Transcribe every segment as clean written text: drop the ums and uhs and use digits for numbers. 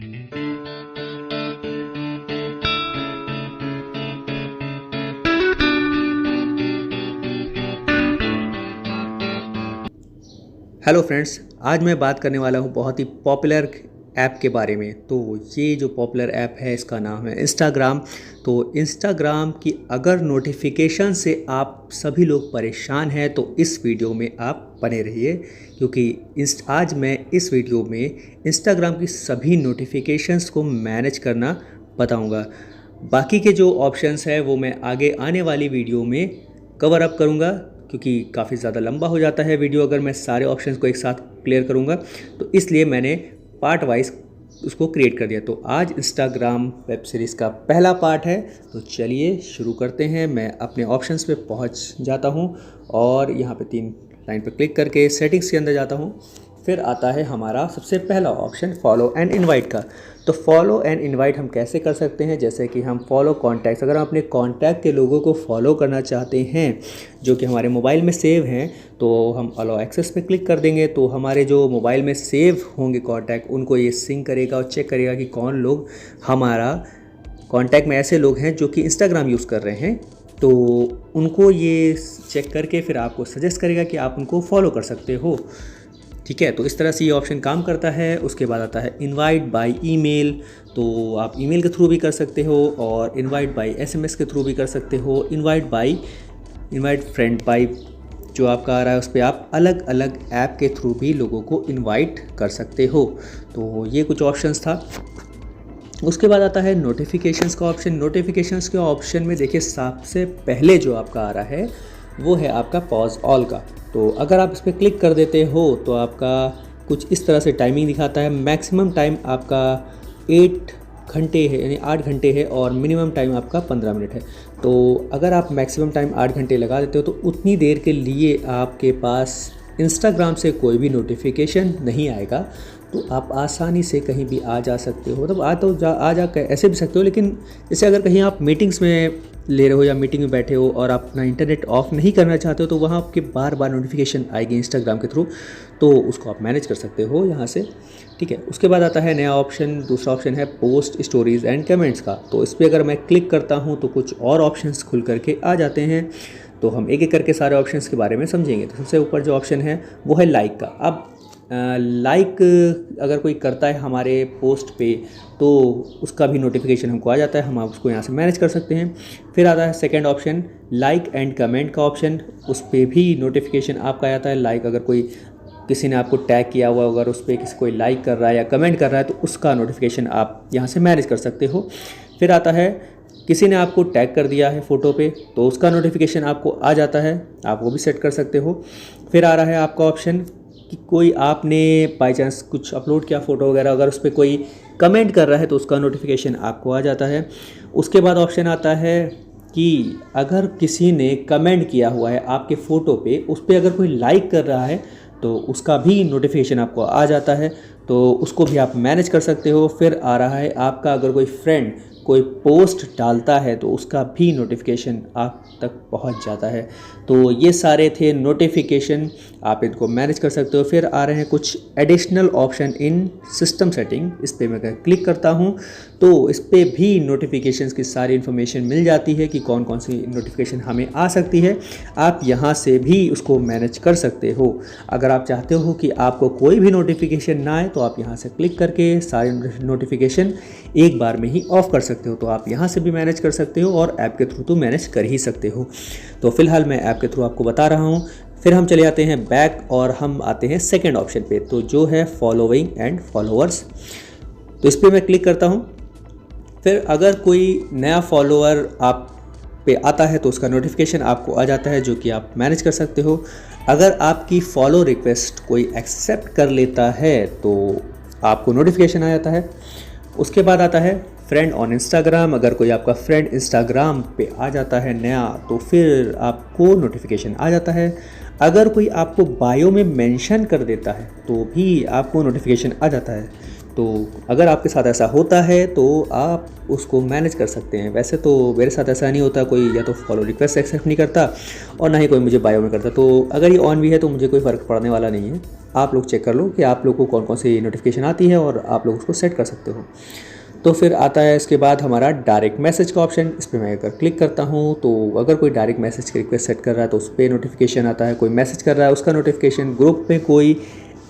Hello friends, आज मैं बात करने वाला हूँ बहुत ही पॉपुलर ऐप के बारे में। तो ये जो पॉपुलर ऐप है इसका नाम है इंस्टाग्राम। तो इंस्टाग्राम की अगर नोटिफिकेशन से आप सभी लोग परेशान हैं तो इस वीडियो में आप बने रहिए, क्योंकि आज मैं इस वीडियो में इंस्टाग्राम की सभी नोटिफिकेशंस को मैनेज करना बताऊँगा। बाकी के जो ऑप्शंस है वो मैं आगे आने वाली वीडियो में कवर अप करूँगा, क्योंकि काफ़ी ज़्यादा लंबा हो जाता है वीडियो अगर मैं सारे ऑप्शंस को एक साथ क्लियर करूँगा। तो इसलिए मैंने पार्ट वाइज उसको क्रिएट कर दिया। तो आज इंस्टाग्राम वेब सीरीज़ का पहला पार्ट है, तो चलिए शुरू करते हैं। मैं अपने ऑप्शंस पे पहुँच जाता हूँ और यहाँ पे 3 लाइन पर क्लिक करके सेटिंग्स के अंदर जाता हूँ। फिर आता है हमारा सबसे पहला ऑप्शन फॉलो एंड इनवाइट का। तो फॉलो एंड इनवाइट हम कैसे कर सकते हैं, जैसे कि हम फॉलो कॉन्टैक्ट्स, अगर हम अपने कॉन्टैक्ट के लोगों को फॉलो करना चाहते हैं जो कि हमारे मोबाइल में सेव हैं, तो हम अलाउ एक्सेस पे क्लिक कर देंगे। तो हमारे जो मोबाइल में सेव होंगे कॉन्टैक्ट, उनको ये सिंक करेगा और चेक करेगा कि कौन लोग हमारा कॉन्टैक्ट में ऐसे लोग हैं जो कि इंस्टाग्राम यूज़ कर रहे हैं। तो उनको ये चेक करके फिर आपको सजेस्ट करेगा कि आप उनको फॉलो कर सकते हो। ठीक है, तो इस तरह से ये ऑप्शन काम करता है। उसके बाद आता है इनवाइट बाय ईमेल। तो आप ईमेल के थ्रू भी कर सकते हो और इनवाइट बाय एसएमएस के थ्रू भी कर सकते हो। इनवाइट फ्रेंड बाय जो आपका आ रहा है उस पर आप अलग अलग ऐप के थ्रू भी लोगों को इनवाइट कर सकते हो। तो ये कुछ ऑप्शंस था। उसके बाद आता है नोटिफिकेशंस का ऑप्शन। नोटिफिकेशंस के ऑप्शन में देखिए सबसे पहले जो आपका आ रहा है वो है आपका पॉज ऑल का। तो अगर आप इस पर क्लिक कर देते हो तो आपका कुछ इस तरह से टाइमिंग दिखाता है। मैक्सिमम टाइम आपका 8 घंटे है, यानी 8 घंटे है, और मिनिमम टाइम आपका 15 मिनट है। तो अगर आप मैक्सिमम टाइम 8 घंटे लगा देते हो तो उतनी देर के लिए आपके पास इंस्टाग्राम से कोई भी नोटिफिकेशन नहीं आएगा। तो आप आसानी से कहीं भी आ जा सकते हो, मतलब आ जा ऐसे भी सकते हो। लेकिन जैसे अगर कहीं आप मीटिंग्स में ले रहे हो या मीटिंग में बैठे हो और आप अपना इंटरनेट ऑफ नहीं करना चाहते हो, तो वहाँ आपके बार बार नोटिफिकेशन आएगी इंस्टाग्राम के थ्रू, तो उसको आप मैनेज कर सकते हो यहाँ से। ठीक है, उसके बाद आता है नया ऑप्शन। दूसरा ऑप्शन है पोस्ट स्टोरीज़ एंड कमेंट्स का। तो इस पर अगर मैं क्लिक करता हूँ तो कुछ और ऑप्शंस खुल करके आ जाते हैं। तो हम एक एक करके सारे ऑप्शंस के बारे में समझेंगे। तो सबसे ऊपर जो ऑप्शन है वो है लाइक का। अब लाइक अगर कोई करता है हमारे पोस्ट पे तो उसका भी नोटिफिकेशन हमको आ जाता है, हम उसको यहाँ से मैनेज कर सकते हैं। फिर आता है second option like and comment का ऑप्शन। उस पर भी नोटिफिकेशन आपका आ जाता है। लाइक अगर कोई किसी ने आपको टैग किया हुआ, अगर उस पर किसी कोई लाइक कर रहा है या कमेंट कर रहा है तो उसका नोटिफिकेशन आप यहाँ से मैनेज कर सकते हो। फिर आता है किसी ने आपको टैग कर दिया है फ़ोटो पे तो उसका नोटिफिकेशन आपको आ जाता है, आप वो भी सेट कर सकते हो। फिर आ रहा है आपका ऑप्शन कि कोई आपने बाई चांस कुछ अपलोड किया फ़ोटो वगैरह, अगर उस पर कोई कमेंट कर रहा है तो उसका नोटिफिकेशन आपको आ जाता है। उसके बाद ऑप्शन आता है कि अगर किसी ने कमेंट किया हुआ है आपके फ़ोटो पे, उस पर अगर कोई लाइक कर रहा है तो उसका भी नोटिफिकेशन आपको आ जाता है, तो उसको भी आप मैनेज कर सकते हो। फिर आ रहा है आपका अगर कोई फ्रेंड कोई पोस्ट डालता है तो उसका भी नोटिफिकेशन आप तक पहुंच जाता है। तो ये सारे थे नोटिफिकेशन, आप इनको मैनेज कर सकते हो। फिर आ रहे हैं कुछ additional option in system setting. इस पर मैं अगर क्लिक करता हूं तो इस पर भी नोटिफिकेशंस की सारी इन्फॉर्मेशन मिल जाती है कि कौन कौन सी नोटिफिकेशन हमें आ सकती है। आप यहाँ से भी उसको मैनेज कर सकते हो। अगर आप चाहते हो कि आपको कोई भी नोटिफिकेशन ना आए तो आप यहाँ से क्लिक करके सारे नोटिफिकेशन एक बार में ही ऑफ कर सकते हो। तो आप यहाँ से भी मैनेज कर सकते हो और ऐप के थ्रू तो मैनेज कर ही सकते हो। तो फिलहाल मैं ऐप के थ्रू आपको बता रहा हूँ। फिर हम चले जाते हैं बैक और हम आते हैं सेकंड ऑप्शन पे, तो जो है फॉलोइंग एंड फॉलोअर्स। तो इस पर मैं क्लिक करता हूँ। फिर अगर कोई नया फॉलोअर आप पे आता है तो उसका नोटिफिकेशन आपको आ जाता है, जो कि आप मैनेज कर सकते हो। अगर आपकी फॉलो रिक्वेस्ट कोई एक्सेप्ट कर लेता है तो आपको नोटिफिकेशन आ जाता है। उसके बाद आता है फ्रेंड ऑन इंस्टाग्राम। अगर कोई आपका फ्रेंड इंस्टाग्राम पे आ जाता है नया तो फिर आपको नोटिफिकेशन आ जाता है। अगर कोई आपको बायो में मेंशन कर देता है तो भी आपको नोटिफिकेशन आ जाता है। तो अगर आपके साथ ऐसा होता है तो आप उसको मैनेज कर सकते हैं। वैसे तो मेरे साथ ऐसा नहीं होता, कोई या तो फॉलो रिक्वेस्ट एक्सेप्ट नहीं करता और ना ही कोई मुझे बायो में करता। तो अगर ये ऑन भी है तो मुझे कोई फ़र्क पड़ने वाला नहीं है। आप लोग चेक कर लो कि आप लोग को कौन कौन सी नोटिफिकेशन आती है और आप लोग उसको सेट कर सकते हो। तो फिर आता है इसके बाद हमारा डायरेक्ट मैसेज का ऑप्शन। इस पर मैं अगर क्लिक करता हूँ तो अगर कोई डायरेक्ट मैसेज की रिक्वेस्ट सेट कर रहा है तो उस पर नोटिफिकेशन आता है, कोई मैसेज कर रहा है उसका नोटिफिकेशन, ग्रुप में कोई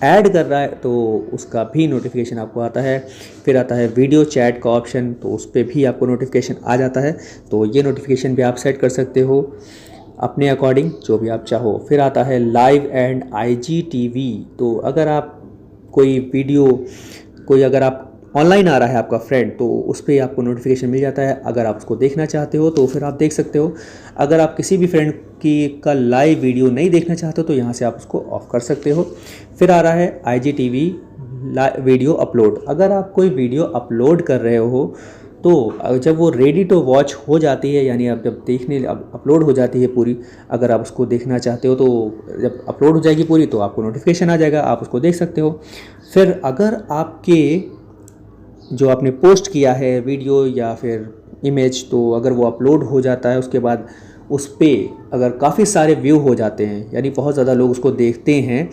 ऐड कर रहा है तो उसका भी नोटिफिकेशन आपको आता है। फिर आता है वीडियो चैट का ऑप्शन, तो उस पर भी आपको नोटिफिकेशन आ जाता है। तो ये नोटिफिकेशन भी आप सेट कर सकते हो अपने अकॉर्डिंग, जो भी आप चाहो। फिर आता है लाइव एंड IGTV। तो अगर आप कोई वीडियो, कोई अगर आप ऑनलाइन आ रहा है आपका फ्रेंड, तो उस पर आपको नोटिफिकेशन मिल जाता है। अगर आप उसको देखना चाहते हो तो फिर आप देख सकते हो। अगर आप किसी भी फ्रेंड की का लाइव वीडियो नहीं देखना चाहते हो तो यहाँ से आप उसको ऑफ कर सकते हो। फिर आ रहा है IGTV वीडियो अपलोड। अगर आप कोई वीडियो अपलोड कर रहे हो तो जब वो रेडी टू वॉच हो जाती है, यानी अब जब देखने अपलोड हो जाती है पूरी, अगर आप उसको देखना चाहते हो तो जब अपलोड हो जाएगी पूरी तो आपको नोटिफिकेशन आ जाएगा, आप उसको देख सकते हो। फिर अगर आपके जो आपने पोस्ट किया है वीडियो या फिर इमेज, तो अगर वो अपलोड हो जाता है उसके बाद उस पर अगर काफ़ी सारे व्यू हो जाते हैं, यानी बहुत ज़्यादा लोग उसको देखते हैं,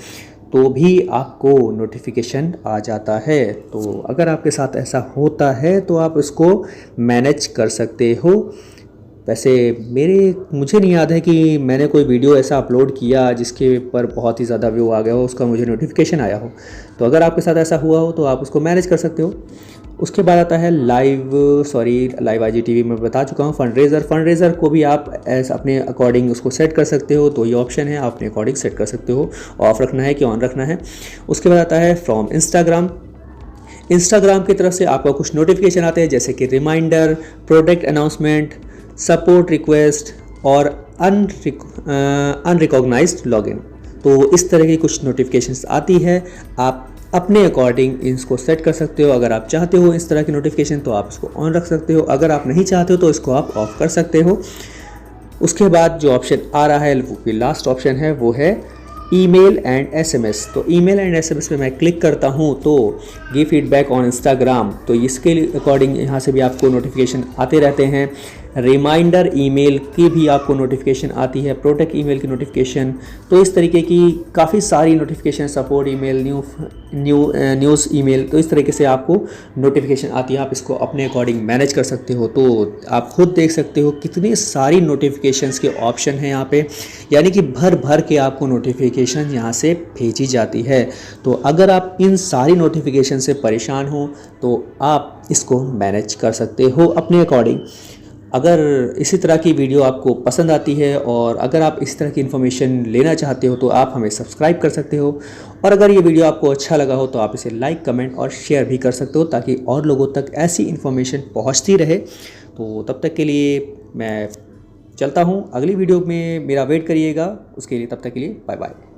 तो भी आपको नोटिफिकेशन आ जाता है। तो अगर आपके साथ ऐसा होता है तो आप इसको मैनेज कर सकते हो। वैसे मुझे नहीं याद है कि मैंने कोई वीडियो ऐसा अपलोड किया जिसके पर बहुत ही ज़्यादा व्यू आ गया हो, उसका मुझे नोटिफिकेशन आया हो। तो अगर आपके साथ ऐसा हुआ हो तो आप उसको मैनेज कर सकते हो। उसके बाद आता है लाइव IGTV में बता चुका हूँ। फंडरेज़र को भी आप अपने अकॉर्डिंग उसको सेट कर सकते हो। तो ये ऑप्शन है, आप अपने अकॉर्डिंग सेट कर सकते हो, ऑफ रखना है कि ऑन रखना है। उसके बाद आता है फ्रॉम इंस्टाग्राम की तरफ से आपको कुछ नोटिफिकेशन आते हैं, जैसे कि reminder, product announcement, support request और अनरिकॉग्नाइज्ड लॉगिन। तो इस तरह की कुछ नोटिफिकेशंस आती है। आप अपने अकॉर्डिंग इसको सेट कर सकते हो। अगर आप चाहते हो इस तरह की नोटिफिकेशन तो आप इसको ऑन रख सकते हो, अगर आप नहीं चाहते हो तो इसको आप ऑफ कर सकते हो। उसके बाद जो ऑप्शन आ रहा है, वो लास्ट ऑप्शन है, वो है ईमेल एंड SMS। तो ईमेल एंड SMS पे मैं क्लिक करता हूँ तो गिव फीडबैक ऑन इंस्टाग्राम, तो इसके अकॉर्डिंग यहाँ से भी आपको नोटिफिकेशन आते रहते हैं। रिमाइंडर ईमेल की भी आपको नोटिफिकेशन आती है, प्रोडक्ट ईमेल की नोटिफिकेशन। तो इस तरीके की काफ़ी सारी notification, support email, news email, तो इस तरीके से आपको नोटिफिकेशन आती है। आप इसको अपने अकॉर्डिंग मैनेज कर सकते हो। तो आप खुद देख सकते हो कितनी सारी नोटिफिकेशंस के ऑप्शन हैं यहाँ पे, यानी कि भर भर के आपको नोटिफिकेशन यहाँ से भेजी जाती है। तो अगर आप इन सारी नोटिफिकेशन से परेशान हो तो आप इसको मैनेज कर सकते हो अपने अकॉर्डिंग। अगर इसी तरह की वीडियो आपको पसंद आती है और अगर आप इस तरह की इन्फॉर्मेशन लेना चाहते हो तो आप हमें सब्सक्राइब कर सकते हो। और अगर ये वीडियो आपको अच्छा लगा हो तो आप इसे लाइक, कमेंट और शेयर भी कर सकते हो, ताकि और लोगों तक ऐसी इन्फॉर्मेशन पहुंचती रहे। तो तब तक के लिए मैं चलता हूं, अगली वीडियो में मेरा वेट करिएगा। उसके लिए तब तक के लिए बाय बाय।